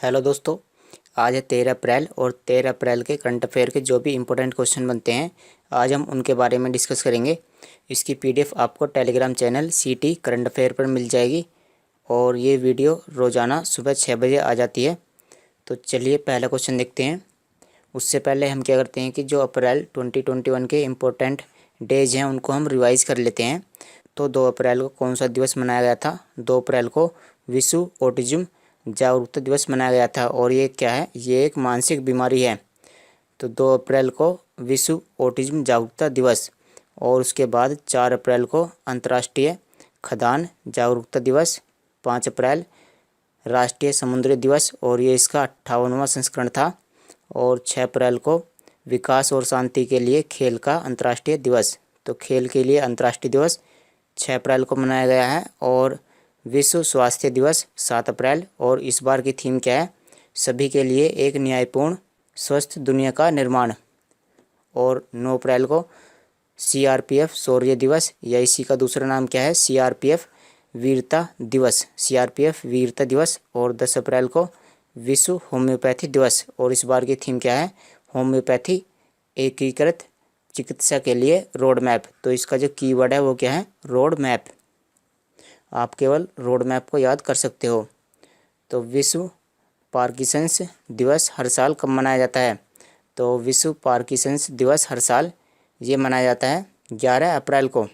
Hello दोस्तों, आज है 13 अप्रैल और 13 अप्रैल के करंट अफेयर के जो भी इम्पोर्टेंट क्वेश्चन बनते हैं आज हम उनके बारे में डिस्कस करेंगे। इसकी पीडीएफ आपको टेलीग्राम चैनल सीटी करंट अफेयर पर मिल जाएगी और ये वीडियो रोज़ाना सुबह 6 बजे आ जाती है। तो चलिए पहला क्वेश्चन देखते हैं। उससे पहले हम क्या करते हैं कि जो अप्रैल 2021 के इम्पोर्टेंट डेज हैं उनको हम रिवाइज़ कर लेते हैं। तो 2 अप्रैल को कौन सा दिवस मनाया गया था? 2 अप्रैल को विश्व ऑटिज्म जागरूकता दिवस मनाया गया था और ये क्या है? ये एक मानसिक बीमारी है। तो 2 अप्रैल को विश्व ऑटिज्म जागरूकता दिवस और उसके बाद 4 अप्रैल को अंतर्राष्ट्रीय खदान जागरूकता दिवस, 5 अप्रैल राष्ट्रीय समुद्री दिवस और ये इसका 58वां संस्करण था और 6 अप्रैल को विकास और शांति के लिए खेल का अंतर्राष्ट्रीय दिवस। तो खेल के लिए अंतर्राष्ट्रीय दिवस 6 अप्रैल को मनाया गया है और विश्व स्वास्थ्य दिवस 7 अप्रैल और इस बार की थीम क्या है? सभी के लिए एक न्यायपूर्ण स्वस्थ दुनिया का निर्माण। और 9 अप्रैल को सीआरपीएफ शौर्य दिवस या इसी का दूसरा नाम क्या है? सीआरपीएफ वीरता दिवस, सीआरपीएफ वीरता दिवस। और 10 अप्रैल को विश्व होम्योपैथी दिवस और इस बार की थीम क्या है? होम्योपैथी एकीकृत चिकित्सा के लिए रोड मैप। तो इसका जो कीवर्ड है वो क्या है? Road map. आप केवल रोड मैप को याद कर सकते हो। तो विश्व पार्किंसंस दिवस हर साल कब मनाया जाता है? तो विश्व पार्किंसंस दिवस हर साल ये मनाया जाता है 11 अप्रैल को।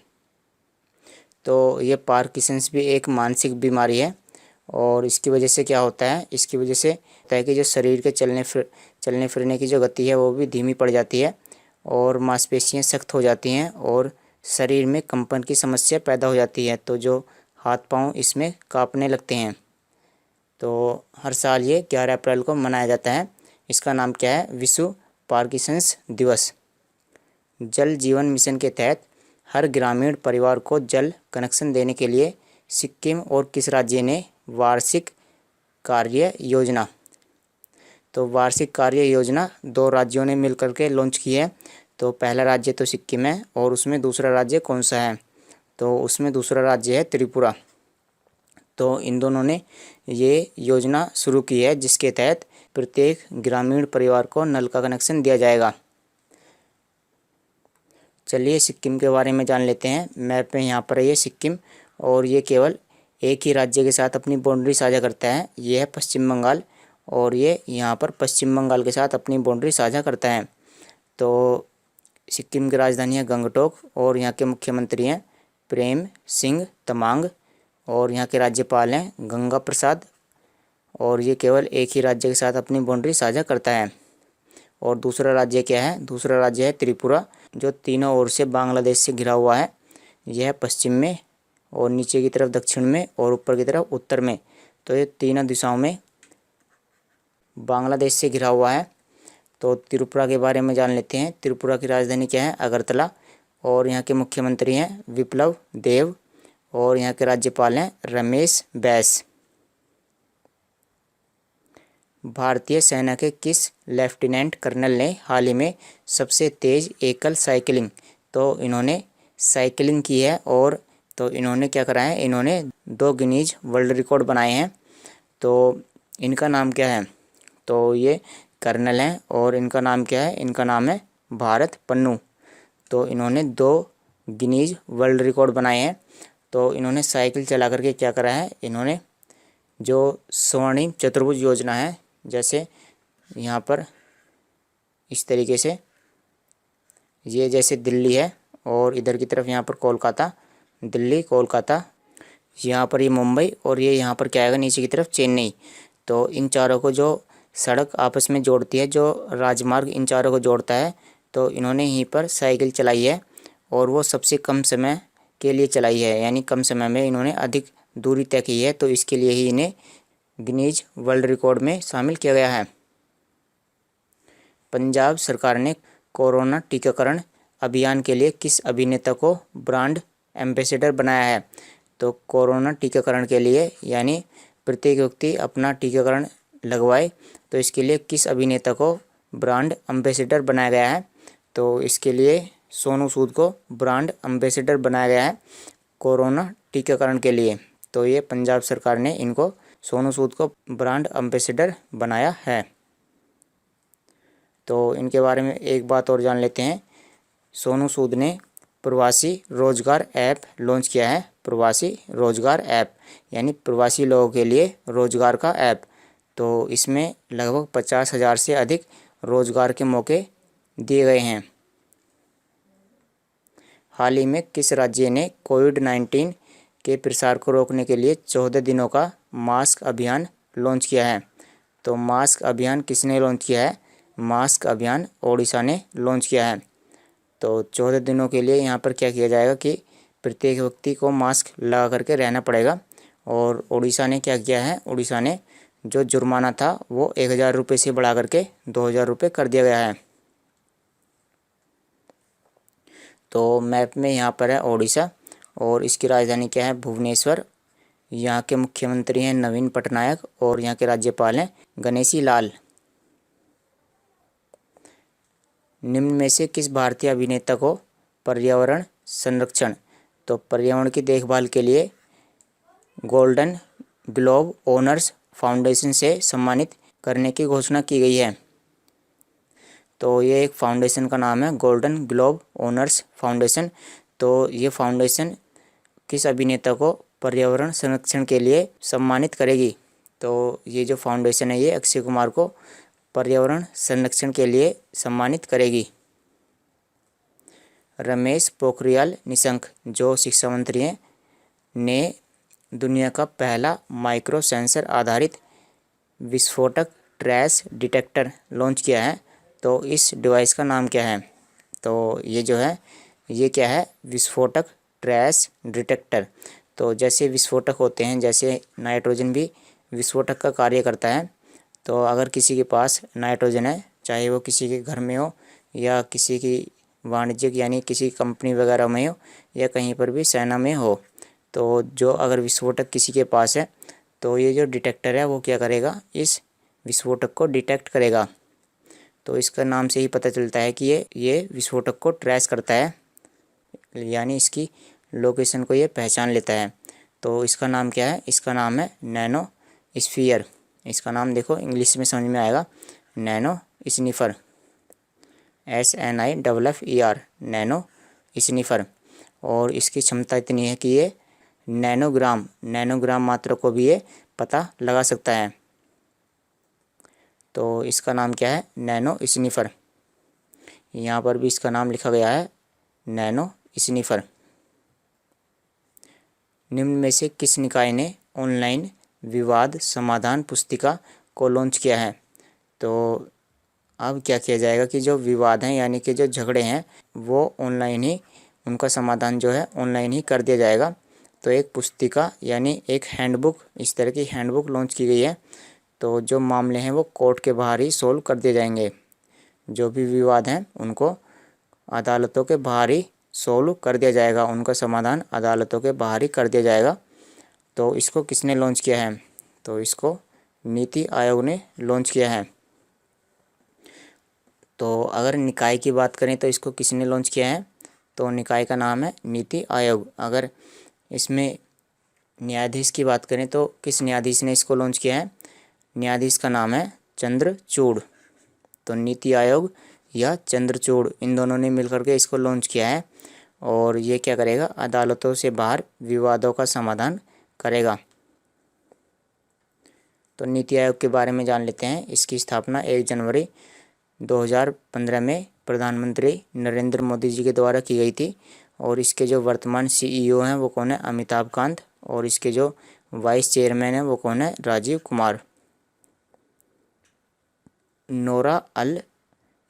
तो ये पार्किंसंस भी एक मानसिक बीमारी है और इसकी वजह से क्या होता है? इसकी वजह से होता है कि जो शरीर के चलने फिरने की जो गति है वो भी धीमी पड़ जाती है और मांसपेशियां सख्त हो जाती हैं और शरीर में कंपन की समस्या पैदा हो जाती है। तो जो हाथ पांव इसमें कांपने लगते हैं। तो हर साल ये 11 अप्रैल को मनाया जाता है। इसका नाम क्या है? विश्व पार्किंसंस दिवस। जल जीवन मिशन के तहत हर ग्रामीण परिवार को जल कनेक्शन देने के लिए सिक्किम और किस राज्य ने वार्षिक कार्य योजना? तो वार्षिक कार्य योजना 2 राज्यों ने मिलकर के लॉन्च की है। तो पहला राज्य तो सिक्किम है और उसमें दूसरा राज्य कौन सा है? तो उसमें दूसरा राज्य है त्रिपुरा। तो इन दोनों ने ये योजना शुरू की है जिसके तहत प्रत्येक ग्रामीण परिवार को नल का कनेक्शन दिया जाएगा। चलिए सिक्किम के बारे में जान लेते हैं। मैप में यहाँ पर है ये सिक्किम और ये केवल एक ही राज्य के साथ अपनी बाउंड्री साझा करता है। ये है पश्चिम बंगाल और ये यहाँ पर पश्चिम बंगाल के साथ अपनी बाउंड्री साझा करता है। तो सिक्किम की राजधानी है गंगटोक और यहाँ के मुख्यमंत्री हैं प्रेम सिंह तमांग और यहाँ के राज्यपाल हैं गंगा प्रसाद और ये केवल एक ही राज्य के साथ अपनी बाउंड्री साझा करता है। और दूसरा राज्य क्या है? दूसरा राज्य है त्रिपुरा जो तीनों ओर से बांग्लादेश से घिरा हुआ है। यह है पश्चिम में और नीचे की तरफ दक्षिण में और ऊपर की तरफ उत्तर में। तो ये तीनों दिशाओं में बांग्लादेश से घिरा हुआ है। तो त्रिपुरा के बारे में जान लेते हैं। त्रिपुरा की राजधानी क्या है? अगरतला और यहाँ के मुख्यमंत्री हैं विप्लव देव और यहाँ के राज्यपाल हैं रमेश बैस। भारतीय सेना के किस लेफ्टिनेंट कर्नल ने हाल ही में सबसे तेज़ एकल साइकिलिंग? तो इन्होंने साइकिलिंग की है और तो इन्होंने क्या करा है? इन्होंने 2 गिनीज वर्ल्ड रिकॉर्ड बनाए हैं। तो इनका नाम क्या है? तो ये कर्नल हैं और इनका नाम क्या है? इनका नाम है भारत पन्नू। तो इन्होंने 2 गिनीज वर्ल्ड रिकॉर्ड बनाए हैं। तो इन्होंने साइकिल चला करके क्या करा है? इन्होंने जो स्वर्णिम चतुर्भुज योजना है, जैसे यहाँ पर इस तरीके से ये जैसे दिल्ली है और इधर की तरफ यहाँ पर कोलकाता, दिल्ली कोलकाता, यहाँ पर ये मुंबई और ये यहाँ पर क्या आएगा नीचे की तरफ? चेन्नई। तो इन चारों को जो सड़क आपस में जोड़ती है, जो राजमार्ग इन चारों को जोड़ता है, तो इन्होंने यहीं पर साइकिल चलाई है और वो सबसे कम समय के लिए चलाई है, यानी कम समय में इन्होंने अधिक दूरी तय की है। तो इसके लिए ही इन्हें गिनीज वर्ल्ड रिकॉर्ड में शामिल किया गया है। पंजाब सरकार ने कोरोना टीकाकरण अभियान के लिए किस अभिनेता को ब्रांड एम्बेसडर बनाया है? तो कोरोना टीकाकरण के लिए यानी प्रत्येक व्यक्ति अपना टीकाकरण लगवाए, तो इसके लिए किस अभिनेता को ब्रांड एम्बेसडर बनाया गया है? तो इसके लिए सोनू सूद को ब्रांड एम्बेसडर बनाया गया है कोरोना टीकाकरण के लिए। तो ये पंजाब सरकार ने इनको सोनू सूद को ब्रांड एम्बेसडर बनाया है। तो इनके बारे में एक बात और जान लेते हैं। सोनू सूद ने प्रवासी रोजगार ऐप लॉन्च किया है। प्रवासी रोजगार ऐप यानी प्रवासी लोगों के लिए रोजगार का ऐप। तो इसमें लगभग 50,000 से अधिक रोजगार के मौके दिए गए हैं। हाल ही में किस राज्य ने कोविड-19 के प्रसार को रोकने के लिए 14 दिनों का मास्क अभियान लॉन्च किया है? तो मास्क अभियान किसने लॉन्च किया है? मास्क अभियान ओडिशा ने लॉन्च किया है। तो 14 दिनों के लिए यहाँ पर क्या किया जाएगा कि प्रत्येक व्यक्ति को मास्क लगा करके रहना पड़ेगा। और ओडिशा ने क्या किया है? ओडिशा ने जो जुर्माना था वो 1,000 रुपये से बढ़ा करके 2,000 रुपये कर दिया गया है। तो मैप में यहाँ पर है ओडिशा और इसकी राजधानी क्या है? भुवनेश्वर। यहाँ के मुख्यमंत्री हैं नवीन पटनायक और यहाँ के राज्यपाल हैं गणेशी लाल। निम्न में से किस भारतीय अभिनेता को पर्यावरण संरक्षण, तो पर्यावरण की देखभाल के लिए गोल्डन ग्लोब ओनर्स फाउंडेशन से सम्मानित करने की घोषणा की गई है? तो ये एक फाउंडेशन का नाम है गोल्डन ग्लोब ओनर्स फाउंडेशन। तो ये फाउंडेशन किस अभिनेता को पर्यावरण संरक्षण के लिए सम्मानित करेगी? तो ये जो फाउंडेशन है ये अक्षय कुमार को पर्यावरण संरक्षण के लिए सम्मानित करेगी। रमेश पोखरियाल निशंक जो शिक्षा मंत्री हैं ने दुनिया का पहला माइक्रो सेंसर आधारित विस्फोटक ट्रैश डिटेक्टर लॉन्च किया है। तो इस डिवाइस का नाम क्या है? तो ये जो है ये क्या है? विस्फोटक ट्रैश डिटेक्टर। तो जैसे विस्फोटक होते हैं, जैसे नाइट्रोजन भी विस्फोटक का कार्य करता है। तो अगर किसी के पास नाइट्रोजन है, चाहे वो किसी के घर में हो या किसी की वाणिज्यिक यानी किसी कंपनी वगैरह में हो या कहीं पर भी सेना में हो, तो जो अगर विस्फोटक किसी के पास है तो ये जो डिटेक्टर है वो क्या करेगा? इस विस्फोटक को डिटेक्ट करेगा। तो इसका नाम से ही पता चलता है कि ये विस्फोटक को ट्रेस करता है, यानी इसकी लोकेशन को ये पहचान लेता है। तो इसका नाम क्या है? इसका नाम है नैनो स्फीयर। इसका नाम देखो इंग्लिश में समझ में आएगा, nano sniffer, SNIFFER, nano sniffer. और इसकी क्षमता इतनी है कि ये नैनोग्राम मात्रा को भी ये पता लगा सकता है। तो इसका नाम क्या है? Nano sniffer. यहाँ पर भी इसका नाम लिखा गया है नैनो स्निफर। निम्न में से किस निकाय ने ऑनलाइन विवाद समाधान पुस्तिका को लॉन्च किया है? तो अब क्या किया जाएगा कि जो विवाद हैं यानी कि जो झगड़े हैं वो ऑनलाइन ही उनका समाधान जो है ऑनलाइन ही कर दिया जाएगा। तो एक पुस्तिका यानी एक हैंडबुक, इस तरह की हैंडबुक लॉन्च की गई है। तो जो मामले हैं वो कोर्ट के बाहर ही सोल्व कर दिए जाएंगे। जो भी विवाद हैं उनको अदालतों के बाहर ही सोल्व कर दिया जाएगा, उनका समाधान अदालतों के बाहर ही कर दिया जाएगा। तो इसको किसने लॉन्च किया है? तो इसको नीति आयोग ने लॉन्च किया है। तो अगर निकाय की बात करें तो इसको किसने लॉन्च किया है? तो निकाय का नाम है नीति आयोग। अगर इसमें न्यायाधीश की बात करें तो किस न्यायाधीश ने इसको लॉन्च किया है? न्यायाधीश का नाम है चंद्रचूड़। तो नीति आयोग या चंद्रचूड़ इन दोनों ने मिलकर के इसको लॉन्च किया है और ये क्या करेगा? अदालतों से बाहर विवादों का समाधान करेगा। तो नीति आयोग के बारे में जान लेते हैं। इसकी स्थापना 1 जनवरी 2015 में प्रधानमंत्री नरेंद्र मोदी जी के द्वारा की गई थी और इसके जो वर्तमान CEO हैं वो कौन है? अमिताभ कांत। और इसके जो वाइस चेयरमैन हैं वो कौन है? राजीव कुमार। नोरा अल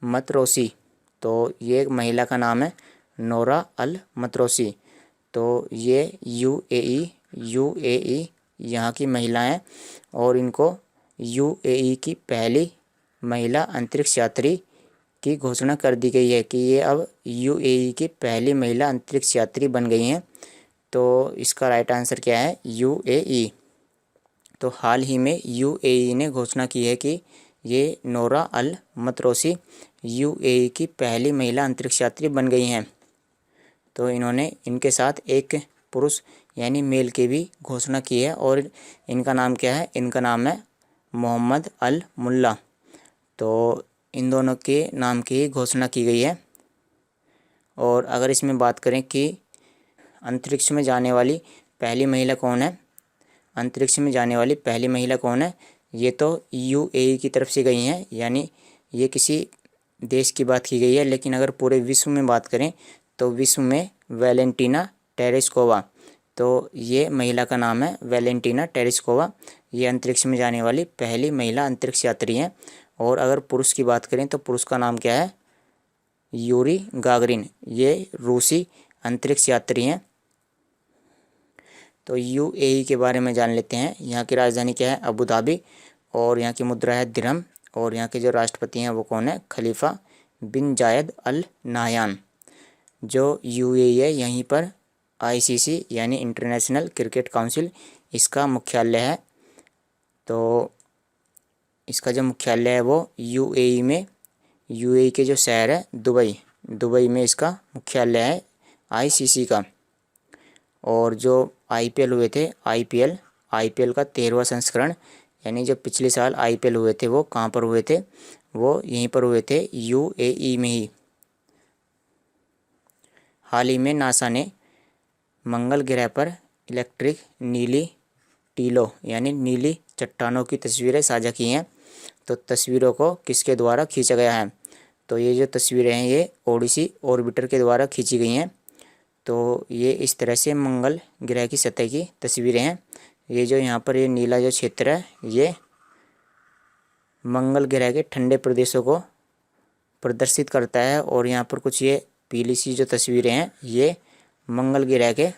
मतरोसी, तो ये एक महिला का नाम है नोरा अल मतरोसी। तो ये UAE यहाँ की महिला हैं और इनको UAE की पहली महिला अंतरिक्ष यात्री की घोषणा कर दी गई है कि ये अब UAE की पहली महिला अंतरिक्ष यात्री बन गई हैं। तो इसका राइट आंसर क्या है? UAE। तो हाल ही में UAE ने घोषणा की है कि ये नोरा अल मतरोसी UAE की पहली महिला अंतरिक्ष यात्री बन गई हैं। तो इन्होंने इनके साथ एक पुरुष यानी मेल की भी घोषणा की है। और इनका नाम क्या है? इनका नाम है मोहम्मद अल मुल्ला। तो इन दोनों के नाम की घोषणा की गई है। और अगर इसमें बात करें कि अंतरिक्ष में जाने वाली पहली महिला कौन है, अंतरिक्ष में जाने वाली पहली महिला कौन है, ये तो यूएई की तरफ से गई हैं, यानी ये किसी देश की बात की गई है। लेकिन अगर पूरे विश्व में बात करें तो विश्व में वैलेंटीना टेरेस्कोवा, तो ये महिला का नाम है वैलेंटीना टेरेस्कोवा। ये अंतरिक्ष में जाने वाली पहली महिला अंतरिक्ष यात्री हैं। और अगर पुरुष की बात करें तो पुरुष का नाम क्या है? यूरी गागरिन, ये रूसी अंतरिक्ष यात्री हैं। तो यूएई के बारे में जान लेते हैं। यहाँ की राजधानी क्या है? Abu Dhabi. और यहाँ की मुद्रा है दिरहम। और यहाँ के जो राष्ट्रपति हैं वो कौन है? खलीफा बिन जायद अल नाहयान। जो यूएई है यहीं पर आईसीसी यानी इंटरनेशनल क्रिकेट काउंसिल, इसका मुख्यालय है। तो इसका जो मुख्यालय है वो यूएई में, यूएई के जो शहर है दुबई में इसका मुख्यालय है आईसीसी का। और जो आईपीएल हुए थे, आईपीएल का 13वां संस्करण, यानी जो पिछले साल आईपीएल हुए थे वो कहाँ पर हुए थे? वो यहीं पर हुए थे, यूएई में ही। हाल ही में नासा ने मंगल ग्रह पर इलेक्ट्रिक नीली टीलों यानी नीली चट्टानों की तस्वीरें साझा की हैं। तो तस्वीरों को किसके द्वारा खींचा गया है? तो ये जो तस्वीरें हैं ये ओडिसी ऑर्बिटर के द्वारा खींची गई हैं। तो ये इस तरह से मंगल ग्रह की सतह की तस्वीरें हैं। ये जो यहाँ पर ये नीला जो क्षेत्र है ये मंगल ग्रह के ठंडे प्रदेशों को प्रदर्शित करता है। और यहाँ पर कुछ ये पीली सी जो तस्वीरें हैं ये मंगल ग्रह के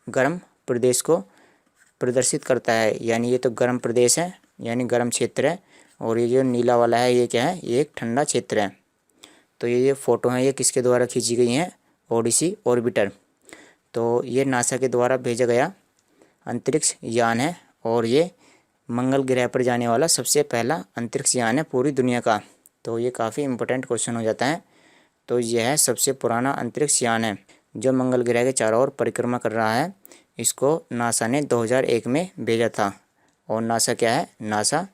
गर्म प्रदेश को प्रदर्शित करता है, यानी ये तो गर्म प्रदेश है यानी गर्म क्षेत्र है। और ये जो नीला वाला है ये क्या है? ये एक ठंडा क्षेत्र है। तो ये फ़ोटो हैं ये किसके द्वारा खींची गई हैं? ओडिसी ऑर्बिटर। तो ये नासा के द्वारा भेजा गया अंतरिक्ष यान है। और ये मंगल ग्रह पर जाने वाला सबसे पहला अंतरिक्ष यान है पूरी दुनिया का। तो ये काफ़ी इम्पोर्टेंट क्वेश्चन हो जाता है। तो यह है सबसे पुराना अंतरिक्ष यान है जो मंगल ग्रह के चारों ओर परिक्रमा कर रहा है। इसको नासा ने 2001 में भेजा था। और नासा क्या है? नासा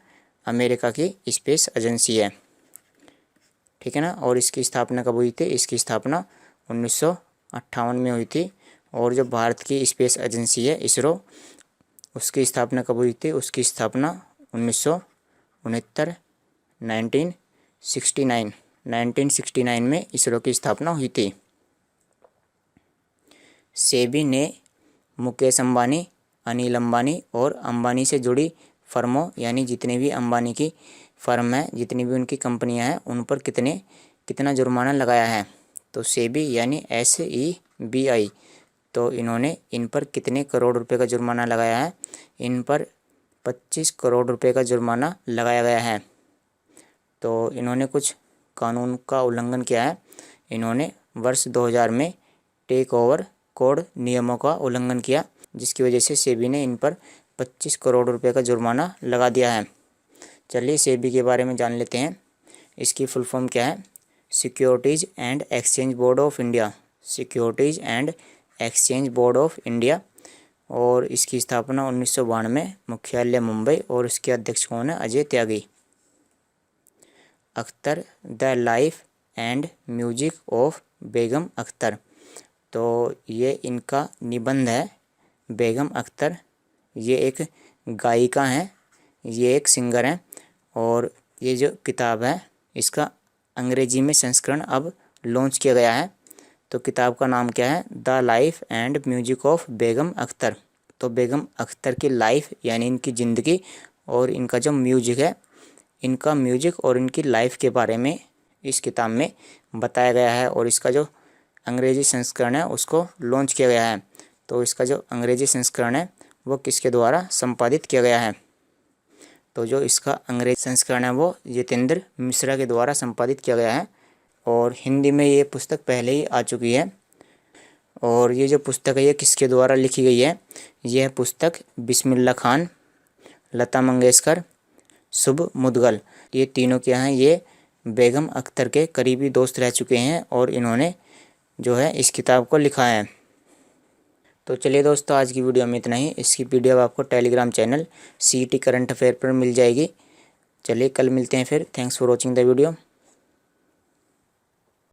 अमेरिका की स्पेस एजेंसी है, ठीक है ना। और इसकी स्थापना कब हुई थी? इसकी स्थापना 1958 में हुई थी। और जो भारत की स्पेस एजेंसी है इसरो, उसकी स्थापना कब हुई थी? उसकी स्थापना 1969 1969 में इसरो की स्थापना हुई थी। सेबी ने मुकेश अंबानी, अनिल अंबानी और अंबानी से जुड़ी फर्मों यानी जितने भी अंबानी की फर्म है, जितनी भी उनकी कंपनियां हैं, उन पर कितना जुर्माना लगाया है? तो सेबी यानी SEBI, तो इन्होंने इन पर कितने करोड़ रुपए का जुर्माना लगाया है? इन पर 25 करोड़ रुपए का जुर्माना लगाया गया है। तो इन्होंने कुछ कानून का उल्लंघन किया है। इन्होंने वर्ष 2000 में टेक ओवर कोड नियमों का उल्लंघन किया, जिसकी वजह से सेबी ने इन पर 25 करोड़ रुपए का जुर्माना लगा दिया है। चलिए सेबी के बारे में जान लेते हैं। इसकी फुल फॉर्म क्या है? Securities and exchange board of India, securities and exchange board of India. और इसकी स्थापना 1992 में, मुख्यालय मुंबई। और इसके अध्यक्ष कौन है? Ajay Tyagi. Akhtar, the life and music of Begum Akhtar, तो ये इनका निबंध है। बेगम अख्तर ये एक गायिका हैं, ये एक सिंगर हैं। और ये जो किताब है इसका अंग्रेजी में संस्करण अब लॉन्च किया गया है। तो किताब का नाम क्या है? The life and music of Begum Akhtar. तो बेगम अख्तर की लाइफ यानी इनकी ज़िंदगी और इनका जो म्यूजिक है, इनका म्यूजिक और इनकी लाइफ के बारे में इस किताब में बताया गया है। और इसका जो अंग्रेजी संस्करण है उसको लॉन्च किया गया है। तो इसका जो अंग्रेजी संस्करण है वो किसके द्वारा संपादित किया गया है? तो जो इसका अंग्रेजी संस्करण है वो जितेंद्र मिश्रा के द्वारा संपादित किया गया है। और हिंदी में ये पुस्तक पहले ही आ चुकी है। और ये जो पुस्तक है ये किसके द्वारा लिखी गई है? यह पुस्तक बिस्मिल्लाह खान, लता मंगेशकर, शुभ मुदगल, ये तीनों क्या हैं? ये बेगम अख्तर के करीबी दोस्त रह चुके हैं और इन्होंने जो है इस किताब को लिखा है। तो चलिए दोस्तों, आज की वीडियो में इतना ही। इसकी पीडीएफ आपको Telegram channel CET current affair पर मिल जाएगी। चलिए कल मिलते हैं फिर। Thanks for watching the video.